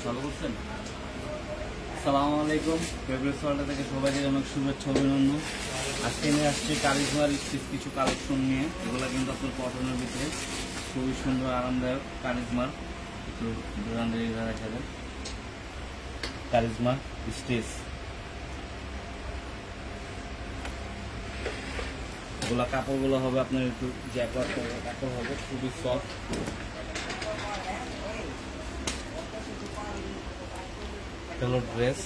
ভালো করছেন? আসসালামু আলাইকুম। ফেব্রুয়ারি ওয়ার্ল্ড থেকে সবাইকে অনেক শুভেচ্ছা অভিনন্দন। আজকে নিয়ে আসছি কারিজমার কিছু কালেকশন নিয়ে। এগুলো কিন্তু আপনার কটনের ভিতরে খুবই সুন্দর আরামদায়ক। কারিজমার একটু দোকান দিয়ে দেখা যায় কারিজমা স্টেজ, এগুলো কাপড়গুলো হবে আপনার একটু জ্যাকওয়ার্ড কাপড় হবে, খুবই সফট। ড্রেস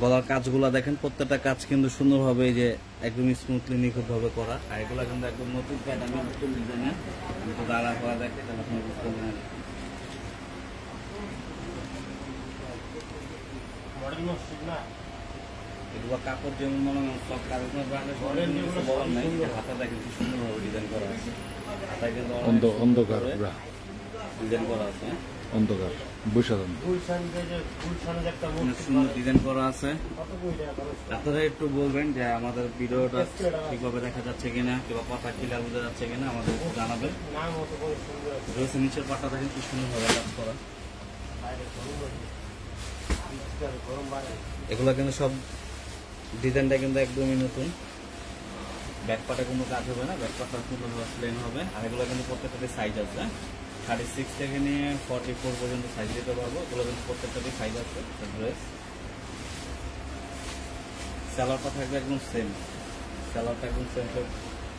গলার কাজগুলো দেখেন, প্রত্যেকটা কাজ কিন্তু সুন্দর হবে, এই যে একদম স্মুথলি নিখুঁত ভাবে করা। আর এগুলো কিন্তু একদম নতুন প্যাটার্ন, নতুন ডিজাইনের দাঁড়া করা দেখে তাহলে আপনি বুঝতে পারেন। এগুলো কাপড় যেমন মনে হয় সব কারিজমা ব্র্যান্ডের বলার নাই, হাতা দেখেন কি সুন্দর ভাবে ডিজাইন করা আছে। হাতায় কিন্তু অন্ধকার ডিজাইন করা আছে, অন্ধকার সুন্দর ডিজাইন করা আছে। আপনারা একটু বলবেন যে আমাদের ভিডিওটা ঠিকভাবে দেখা যাচ্ছে কিনা, কিংবা কথা ক্লিয়ার বোঝা যাচ্ছে কিনা আমাদের জানাবেন। রয়েছে নিচের পাটা দেখেন কি সুন্দর ভাবে কাজ করা। এগুলো কিন্তু সব ডিজাইনটা কিন্তু একদমই নতুন। ব্যাক পাটে কোনো কাজ হবে না, ব্যাক পাটটা সুন্দর প্লেন হবে। আর এগুলো কিন্তু প্রত্যেকটাতে সাইজ আছে, 36 থেকে নিয়ে 44 পর্যন্ত সাইজ দিতে পারবো। এগুলো কিন্তু প্রত্যেকটাতে সাইজ আছে। ড্রেস সালোয়ারটা থাকবে একদম সেম, সালোয়ারটা একদম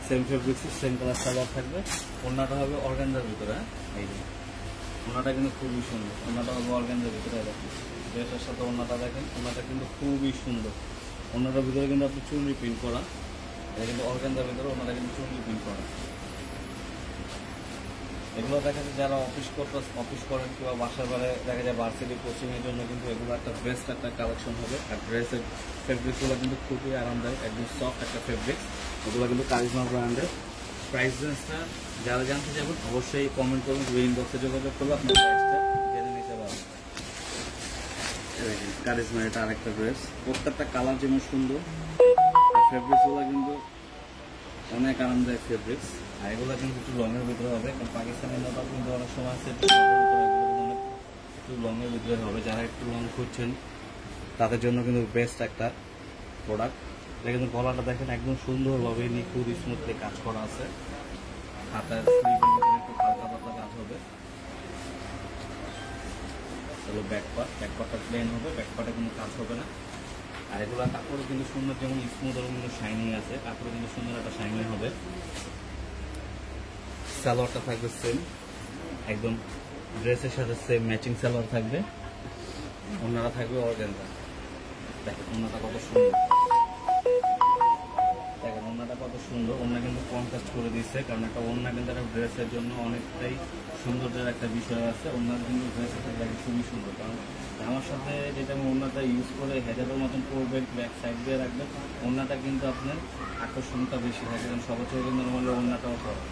same fabrics, same colour salwar থাকবে। ওড়নাটা হবে অর্গানজার ভিতরে, এই যে ওড়নাটা কিন্তু খুবই সুন্দর। ওড়নাটা হবে অর্গানজার ভিতরে, দেখেন ড্রেসের সাথে ওড়নাটা দেখেন, ওড়নাটা কিন্তু খুবই সুন্দর। ওড়নাটার ভিতরে কিন্তু আপনি চুনরি প্রিন্ট করা, এটা কিন্তু অর্গানজার ভিতরে ওড়নাটা কিন্তু চুনরি প্রিন্ট করা। এগুলো দেখা যায় যারা অফিস করেন কিংবা বাসার বেলায় দেখা যায় ভার্সিটি কোচিংয়ের জন্য কিন্তু এগুলো একটা বেস্ট একটা কালেকশন হবে। আর ড্রেসের ফেব্রিক্সগুলো কিন্তু খুবই আরামদায়ক, একদম সফট একটা ফেব্রিক্স। এগুলো কিন্তু কারিজমা ব্র্যান্ডের। প্রাইস রেঞ্জটা যারা জানতে চাইবেন অবশ্যই কমেন্ট করুন, ইনবক্সে যোগাযোগ করবে, আপনার প্রাইসটা জেনে নিতে পারবেন। কারিজমা এটা আরেকটা ড্রেস, প্রত্যেকটা কালার যেমন সুন্দর, ফেব্রিক্সগুলো কিন্তু অনেক আরামদায়ক ফেব্রিক্স। আর এগুলো কিন্তু একটু লংয়ের ভিতরে হবে, কারণ পাকিস্তানের মতো কিন্তু অনেক সময় আছে একটু লংয়ের ভিতরে হবে। যারা একটু লং খুঁজছেন তাদের জন্য কিন্তু বেস্ট একটা প্রোডাক্ট। এটা কিন্তু গলাটা দেখেন একদম সুন্দরভাবে নিখুঁত স্মুথলি কাজ করা আছে। হাতার স্লিভের ভিতরে একটু হালকা পাতলা কাজ হবে। এগুলো ব্যাকপার্টটা প্লেন হবে, ব্যাকপার্টে কোনো কাজ হবে না। আর এগুলো কাপড় কিন্তু সুন্দর, যেমন স্মুথ এবং কিন্তু শাইনিং আছে, কাপড় কিন্তু সুন্দর একটা শাইনিং হবে। সালোয়ারটা থাকবে সেম, একদম ড্রেসের সাথে সেম ম্যাচিং সালোয়ার থাকবে। ওড়নাটা থাকবে অর্গানজা, দেখেন ওড়নাটা কত সুন্দর, দেখেন ওড়নাটা কত সুন্দর। ওড়না কিন্তু কন্ট্রাস্ট করে দিচ্ছে, কারণ একটা ওড়না কিন্তু একটা ড্রেসের জন্য অনেকটাই সৌন্দর্যের একটা বিষয় আছে। ওড়নার কিন্তু ড্রেসের সাথে লাগে খুবই সুন্দর, কারণ আমার সাথে যেটা আমি ওড়নাটা ইউজ করে হেজাবের মতন করবেন, ব্যাক সাইড দিয়ে রাখবেন, ওড়নাটা কিন্তু আপনার আকর্ষণটা বেশি থাকে। কারণ সবার চেয়ে কিন্তু নর্মালি ওড়নাটাও করে।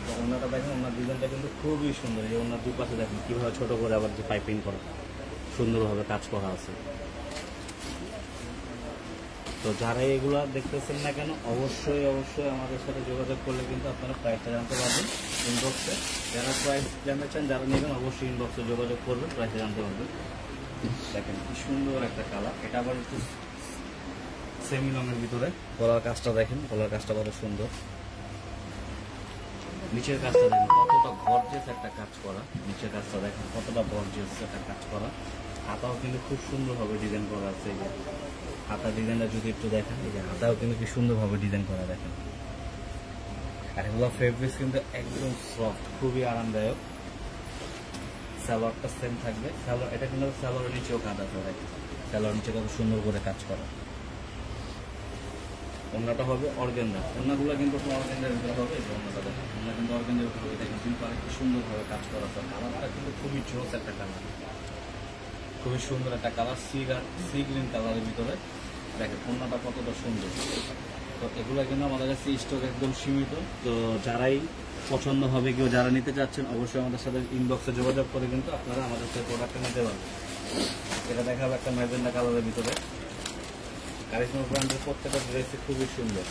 তো ওড়নাটা দেখেন, ওড়নার ডিজাইনটা কিন্তু খুবই সুন্দর। এই ওড়নার দুপাশে দেখেন কীভাবে ছোটো করে আবার যে পাইপিং করা, সুন্দরভাবে কাজ করা আছে। তো যারা এগুলা দেখতেছেন না কেন অবশ্যই আমাদের সাথে যোগাযোগ করলে কিন্তু আপনারা প্রাইসটা জানতে পারবেন ইনবক্সে। যারা প্রাইস জানতে চান, যারা নেবেন অবশ্যই ইনবক্সে যোগাযোগ করবেন, প্রাইসটা জানতে পারবেন। দেখেন কি সুন্দর একটা কালার, এটা আবার একটু সেমি লংয়ের ভিতরে। গলার কাজটা দেখেন, গলার কাজটা কত সুন্দর। নিচের কাজটা দেখেন কতটা গর্জিয়াস একটা কাজ করা, নিচের কাজটা দেখেন কতটা গর্জিয়াস একটা কাজ করা। হাতাও কিন্তু খুব সুন্দরভাবে ডিজাইন করা আছে। এই যে হাতা ডিজাইনটা যদি একটু দেখেন, এই যে হাতাও কিন্তু কি সুন্দরভাবে ডিজাইন করা দেখেন। আর এগুলো ফেব্রিক্স কিন্তু একদম সফট, খুবই আরামদায়ক। সালোয়ারটা সেম থাকবে, সালোয়ার এটা কিন্তু সালোয়ারের নিচেও কাজ আছে, দেখেন সালোয়ার নিচে কত সুন্দর করে কাজ করা। ওড়নাটা হবে অর্গানজা, ওড়নাগুলো কিন্তু অর্গানজার ভিতরে হবে। এই যে ওড়নাটা দেখেন, ওড়না কিন্তু অর্গানজার ভিতরে হবে, দেখেন কিন্তু আরেকটু সুন্দরভাবে কাজ করা আছে। কালারটা কিন্তু খুবই জোস একটা কালার, খুবই সুন্দর একটা কালার, সি গ্রিন কালারের ভিতরে। দেখেন ওড়নাটা কতটা সুন্দর। তো এগুলো কিন্তু আমাদের কাছে স্টক একদম সীমিত। তো যারাই পছন্দ হবে, কেউ যারা নিতে চাচ্ছেন অবশ্যই আমাদের সাথে ইনবক্সে যোগাযোগ করে কিন্তু আপনারা আমাদের সাথে প্রোডাক্টটা নিতে পারবেন। এটা দেখাবো একটা ম্যাজেন্ডা কালারের ভিতরে। কারিজমা ব্র্যান্ডের প্রত্যেকটা ড্রেসে খুবই সুন্দর।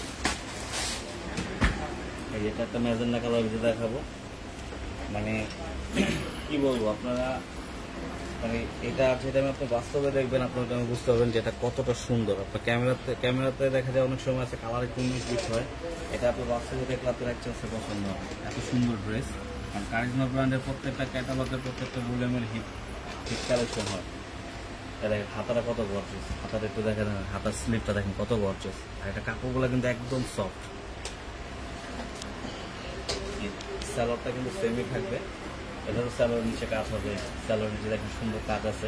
এই এটা একটা ম্যাজেন্ডা কালারের ভিতরে দেখাবো, মানে কি বলবো, আপনারা মানে এটা যেটা আমি আপনি বাস্তবে দেখবেন আপনার বুঝতে পারবেন যে এটা কতটা সুন্দর। আপনার ক্যামেরাতে দেখা যায় অনেক সময় আছে কালার একটু 19-20 হয়, এটা আপনি বাস্তবে দেখলে আপনার এক চান্সে পছন্দ হবে। এত সুন্দর ড্রেস, কারণ কারিজমা ব্র্যান্ডের প্রত্যেকটা ক্যাটালগের প্রত্যেকটা রুলেমের হিট কালেকশন হয়। দেখেন হাতাটা কত গর্জিয়াস, হাতাটা একটু দেখেন, হাতার স্লিপটা দেখেন কত গর্জিয়াস। আর এটা কাপড়গুলো কিন্তু একদম সফট। স্যালোয়ারটা কিন্তু সেমই থাকবে, এটারও স্যালোয়ার নিচে কাজ হবে, স্যালোয়ার নিচে দেখেন সুন্দর কাজ আছে।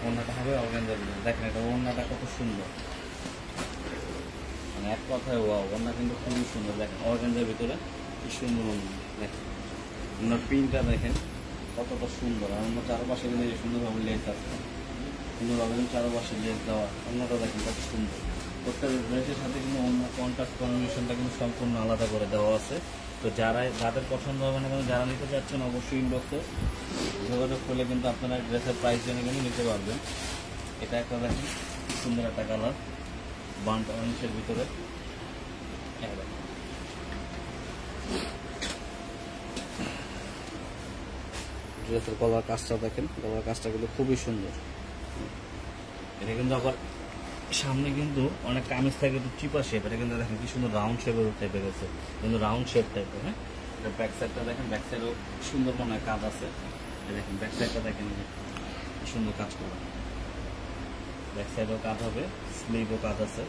ওড়নাটা হবে অর্গানজার, দেখেন এটা ওড়নাটা কত সুন্দর, মানে এক কথায় ওয়াও। ওড়না কিন্তু খুবই সুন্দর, দেখেন অর্গানজার ভিতরে কি সুন্দর ওড়না। দেখেন ওনার প্রিন্টটা দেখেন কতটা সুন্দর। আর অন্য চারপাশে কিন্তু সুন্দরভাবে লেস আছে, সুন্দরভাবে কিন্তু চারপাশে লেস দেওয়া। অন্যটা দেখেন কত সুন্দর। প্রত্যেক ড্রেসের সাথে কিন্তু অন্য কন্ট্রাস্ট কম্বিনেশনটা কিন্তু সম্পূর্ণ আলাদা করে দেওয়া আছে। তো যাদের পছন্দ হবে না, কিন্তু যারা নিতে চাচ্ছেন অবশ্যই ইনবক্সে যোগাযোগ করলে কিন্তু আপনারা ড্রেসের প্রাইস জেনে কিন্তু নিতে পারবেন। এটা একটা দেখেন সুন্দর একটা কালার, বান্ট অরেঞ্জের ভিতরে। ড্রেসের গলার কাজটা দেখেন, গলার কাজটা কিন্তু খুবই সুন্দর। এটা কিন্তু আবার সামনে কিন্তু অনেক কামিজ থাকে একটু চিপা শেপ, এটা কিন্তু দেখেন কি সুন্দর রাউন্ড শেপের টাইপের গেছে, কিন্তু রাউন্ড শেপ টাইপের। হ্যাঁ, এটা ব্যাক সাইডটা দেখেন, ব্যাক সাইডেও সুন্দর মনে হয় কাজ আছে। দেখেন ব্যাক সাইডটা দেখেন কি সুন্দর কাজ করা, ব্যাক সাইডেও কাজ হবে, স্লিভও কাজ আছে।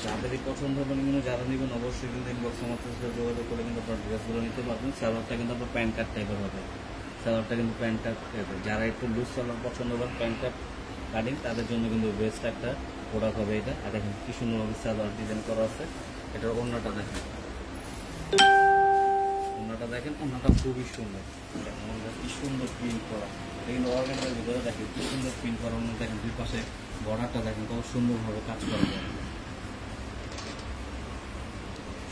যাদেরই পছন্দ হবে কিন্তু যারা নেবেন অবশ্যই কিন্তু ইনবক্স আমার সাথে যোগাযোগ করে কিন্তু আপনার ড্রেসগুলো নিতে পারবেন। স্যালোয়ারটা কিন্তু আপনার প্যান্ট কাট টাইপের হবে, স্যালোয়ারটা কিন্তু প্যান্ট কাট টাইপের। যারা একটু লুজ স্যালোয়ার পছন্দ করেন প্যান্ট কাট কাটিং, তাদের জন্য কিন্তু বেস্ট একটা প্রোডাক্ট হবে এটা। আর দেখেন কি সুন্দরভাবে স্যালোয়ার ডিজাইন করা আছে। এটার ওড়নাটা দেখেন, ওড়নাটা দেখেন, ওড়নাটা খুবই সুন্দর। দেখেন ওড়নাটা কি সুন্দর প্রিন্ট করা, এটা কিন্তু অর্গানাইজার ভিতরে দেখেন কি সুন্দর প্রিন্ট করা। ওড়না দেখেন দুই পাশে বর্ডারটা দেখেন কত সুন্দরভাবে কাজ করা যায়।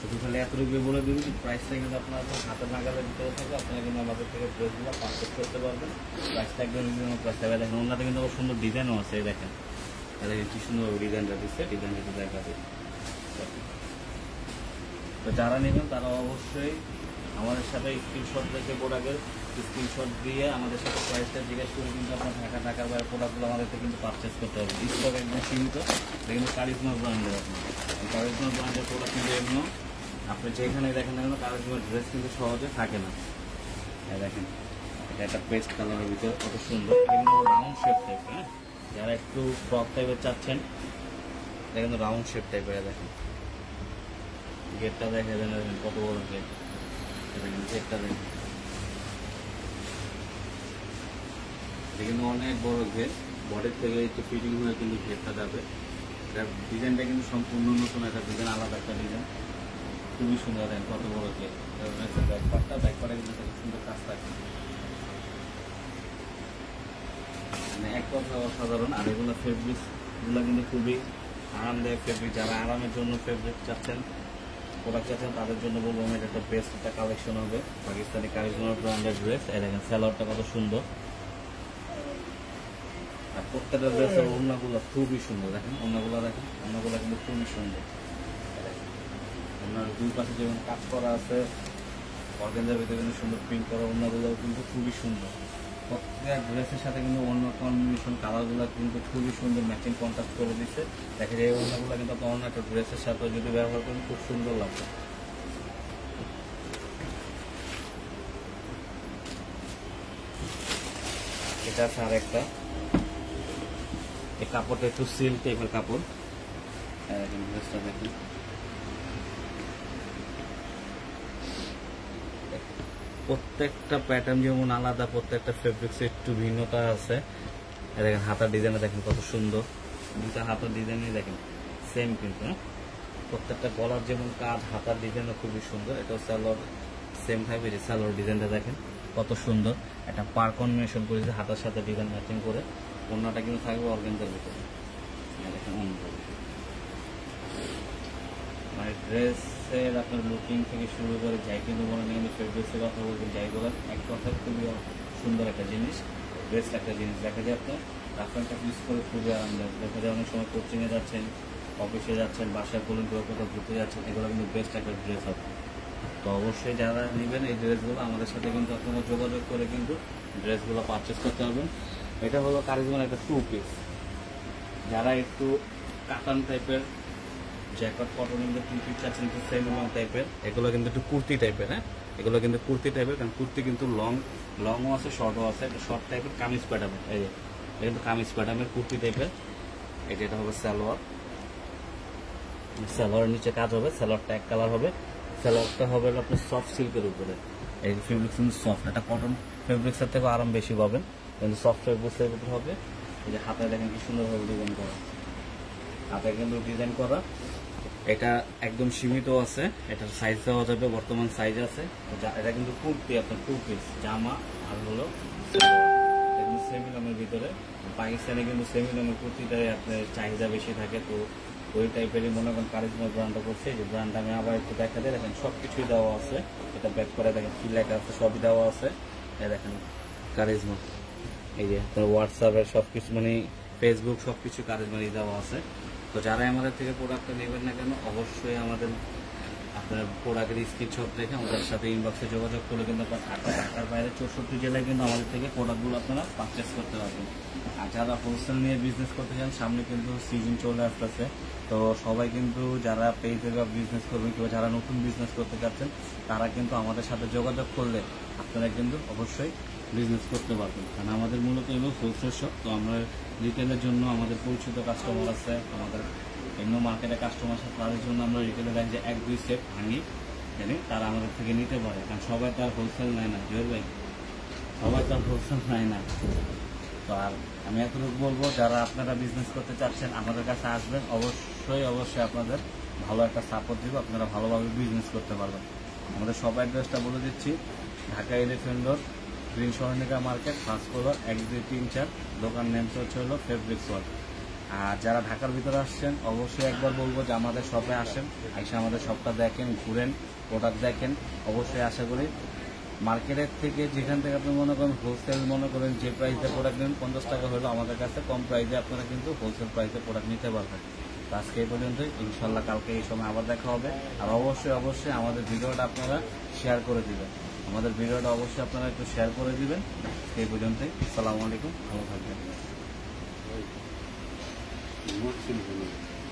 শুধু খালি এতটুকু বলে দেবেন, প্রাইসটা কিন্তু আপনার হাতের নাগালের ভিতরে থাকবে। আপনারা কিন্তু আমাদের থেকে ড্রেসগুলো পারচেস করতে পারবেন। প্রাইসটা একদম রিজনেবল প্রাইস থাকবে। দেখেন ওনাতে কিন্তু আবার সুন্দর ডিজাইনও আছে, দেখেন দেখেন কি সুন্দর ডিজাইনটা দিচ্ছে, ডিজাইনটা দেখা যায়। তো যারা নেবেন তারা অবশ্যই আমাদের সাথে স্ক্রিনশট রেখে প্রোডাক্টের স্ক্রিনশট দিয়ে আমাদের সাথে প্রাইসটা জিজ্ঞেস করে কিন্তু আপনার ঢাকার বাইরে প্রোডাক্টগুলো আমাদের থেকে কিন্তু পারচেস করতে হবে। স্টক একদম সীমিত। এটা কিন্তু কারিজমা ব্র্যান্ডের, আপনার কারিজমা ব্র্যান্ডের প্রোডাক্ট কিন্তু এমন আপনি যেখানে দেখেন না কেন কারিজমার ড্রেস কিন্তু সহজে থাকে না। দেখেন এটা একটা পেস্ট কালারের ভিতরে কত সুন্দর, এটা কিন্তু রাউন্ড শেপ টাইপ। হ্যাঁ, যারা একটু ফ্রক টাইপের চাচ্ছেন, এটা কিন্তু রাউন্ড শেপ টাইপের। দেখেন গেটটা দেখে দেন কত বড় গেট, দেখেন গেটটা দেখেন, এটা কিন্তু অনেক বড় গেট। বডির থেকে একটু ফিটিং হয়ে কিন্তু গেটটা যাবে। এটার ডিজাইনটা কিন্তু সম্পূর্ণ নতুন একটা ডিজাইন, আলাদা একটা ডিজাইন, খুবই সুন্দর। দেখেন কত বড় গেট, ব্যাকপার্টে কিন্তু সুন্দর কাজ থাকে, মানে এক কথা অসাধারণ। আর এগুলো ফেব্রিক্সগুলো কিন্তু খুবই আরামদায়ক ফেব্রিক। যারা আরামের জন্য ফেব্রিক চাচ্ছেন, প্রোডাক্ট চাচ্ছেন, তাদের জন্য বলবো আমি এটা একটা বেস্ট একটা কালেকশন হবে। পাকিস্তানি কারিজমা ব্র্যান্ডের ড্রেস। এই দেখেন স্যালোয়ারটা কত সুন্দর, আর প্রত্যেকটা ড্রেসের ওড়নাগুলো খুবই সুন্দর। দেখেন ওড়নাগুলো দেখেন, ওড়নাগুলো কিন্তু খুবই সুন্দর। ওড়নার দুই পাশে যেমন কাজ করা আছে, অর্গানজার ভিতরে কিন্তু সুন্দর প্রিন্ট করা, ওড়নাগুলো কিন্তু খুবই সুন্দর। প্রত্যেকটা ড্রেসের সাথে কিন্তু অন্য কম্বিনেশন কালারগুলো কিন্তু খুবই সুন্দর ম্যাচিং কন্ট্রাস্ট করে দিচ্ছে। দেখেন এই ওড়নাগুলো কিন্তু আপনার অন্য একটা ড্রেসের সাথে যদি ব্যবহার করেন খুব সুন্দর লাগবে। এটা আছে আর একটা, এই কাপড়টা একটু সিল্ক টাইপের কাপড়। ড্রেসটা দেখেন প্রত্যেকটা প্যাটার্ন যেমন আলাদা, প্রত্যেকটা ফেব্রিক্সে একটু ভিন্নতা আছে। দেখেন হাতার ডিজাইনটা দেখেন কত সুন্দর, দুটা হাতার ডিজাইনই দেখেন সেম কিন্তু। হ্যাঁ, প্রত্যেকটা গলার যেমন কাজ, হাতার ডিজাইনও খুবই সুন্দর। এটাও স্যালোয়ার সেম থাকবে, যে স্যালোয়ার ডিজাইনটা দেখেন কত সুন্দর। একটা পার কম্বিনেশন করেছে হাতার সাথে ডিজাইন ম্যাচিং করে। অন্যটা কিন্তু থাকবে অর্গানজার ভিতরে। দেখেন মানে ড্রেসের আপনার লুকিং থেকে শুরু করে যাই কিন্তু মনে নেই, কিন্তু ফেব্রিক্সের কথা বলবেন যাই বলেন, এক কথা খুবই সুন্দর একটা জিনিস, বেস্ট একটা জিনিস। দেখা যায় আপনার রাফানটা ইউজ করে খুবই আরামদায়ক। দেখা যায় অনেক সময় কোচিংয়ে যাচ্ছেন, অফিসে যাচ্ছেন, বাসায় বলুন কোথাও ঘুরতে যাচ্ছেন, এগুলো কিন্তু বেস্ট একটা ড্রেস হবে। তো অবশ্যই যারা নেবেন এই ড্রেসগুলো আমাদের সাথে কিন্তু আপনারা যোগাযোগ করে কিন্তু ড্রেসগুলো পারচেস করতে পারবেন। এটা হলো কারিজমার একটা 2 পিস। যারা একটু কাতান টাইপের জ্যাকেট কটনের মধ্যে 2 পিস চাচ্ছেন, একটু সেমিলং টাইপের, এগুলো কিন্তু একটু কুর্তি টাইপের। হ্যাঁ, এগুলো কিন্তু কুর্তি টাইপের, কারণ কুর্তি কিন্তু লংও আছে, শর্টও আছে। একটা শর্ট টাইপের কামিজ প্যাটার্নের, এই যে এটা কিন্তু কামিজ প্যাটার্নের কুর্তি টাইপের। এটা হবে সালোয়ার, সালোয়ারের নিচে কাজ হবে, সালোয়ারটা এক কালার হবে। সালোয়ারটা হবে আপনার সফট সিল্কের উপরে। এই ফেব্রিক্স কিন্তু সফট, এটা কটন ফেব্রিক্সের থেকে আরাম বেশি পাবেন, কিন্তু সফট ফেব্রিক্সের উপরে হবে। এই যে হাতে দেখেন কি সুন্দরভাবে ডিজাইন করা, হাতে কিন্তু ডিজাইন করা। এটা একদম সীমিত আছে, এটার সাইজ দেওয়া যাবে, বর্তমান সাইজ আছে। এটা কিন্তু কুর্তি আপনার 2 পিস, জামা আর হলো সেমিলমের ভিতরে। পাকিস্তানে কিন্তু সেমিলমের কুর্তিটাই আপনার চাহিদা বেশি থাকে, তো ওই টাইপেরই মনে করেন কারিজমা ব্র্যান্ডটা করছে। যে ব্র্যান্ডটা আমি আবার একটু দেখা দিই, দেখেন সব কিছুই দেওয়া আছে। এটা ব্যাক করে দেখেন কি লেখা আছে, সবই দেওয়া আছে। দেখেন কারিজমা, এই যে হোয়াটসঅ্যাপের সব কিছু, মানে ফেসবুক সব কিছু কারিজমারই দেওয়া আছে। তো যারা আমাদের থেকে প্রোডাক্টটা নেবেন না কেন, অবশ্যই আমাদের আপনার প্রোডাক্টের স্ক্রিনশট রেখে আমাদের সাথে ইনবক্সে যোগাযোগ করলে কিন্তু আপনার ঢাকার বাইরে 64 জেলায় কিন্তু আমাদের থেকে প্রোডাক্টগুলো আপনারা পারচেস করতে পারবেন। আর যারা হোলসেল নিয়ে বিজনেস করতে চান, সামনে কিন্তু সিজন চলে আসতেছে, তো সবাই কিন্তু যারা পেজে বা বিজনেস করবেন কিংবা যারা নতুন বিজনেস করতে চাচ্ছেন, তারা কিন্তু আমাদের সাথে যোগাযোগ করলে আপনারা কিন্তু অবশ্যই বিজনেস করতে পারবেন। কারণ আমাদের মূলত হলো হোলসেল শপ, তো আমরা রিটেলের জন্য আমাদের পরিচিত কাস্টমার আছে, আমাদের অন্য মার্কেটে কাস্টমার আছে, তাদের জন্য আমরা রিটেলে দেখি যে 1-2 সেট ভাঙি জানি তারা আমাদের থেকে নিতে পারে। কারণ সবাই তো আর হোলসেল নেয় না, জয়ের ভাই, সবাই তো আর হোলসেল নেয় না। তো আর আমি এতটুকু বলবো, যারা আপনারা বিজনেস করতে চাচ্ছেন আমাদের কাছে আসবেন, অবশ্যই আপনাদের ভালো একটা সাপোর্ট দিব, আপনারা ভালোভাবে বিজনেস করতে পারবেন। আমাদের সব অ্যাড্রেসটা বলে দিচ্ছি, ঢাকা এলিফ্যান্ট রোড, গ্রিন সরণিকা মার্কেট, 5 ফ্লোর, 1, 2, 3, 4। দোকান নেম হচ্ছে হলো ফেব্রিক্স ওয়ার্ল্ড। আর যারা ঢাকার ভিতরে আসছেন, অবশ্যই একবার বলবো যে আমাদের শপে আসেন, এসে আমাদের শপটা দেখেন, ঘুরেন, প্রোডাক্ট দেখেন। অবশ্যই আশা করি মার্কেটের থেকে, যেখান থেকে আপনি মনে করেন হোলসেল মনে করেন যে প্রাইসে প্রোডাক্ট নেন 50 টাকা হলেও আমাদের কাছে কম প্রাইসে আপনারা কিন্তু হোলসেল প্রাইসে প্রোডাক্ট নিতে পারবেন। তো আজকে এই পর্যন্তই, ইনশাল্লাহ কালকে এই সময় আবার দেখা হবে। আর অবশ্যই আমাদের ভিডিওটা আপনারা শেয়ার করে দিবেন, আমাদের ভিডিওটা অবশ্যই আপনারা একটু শেয়ার করে দিবেন। এই পর্যন্তই, আসসালামু আলাইকুম, ভালো থাকবেন।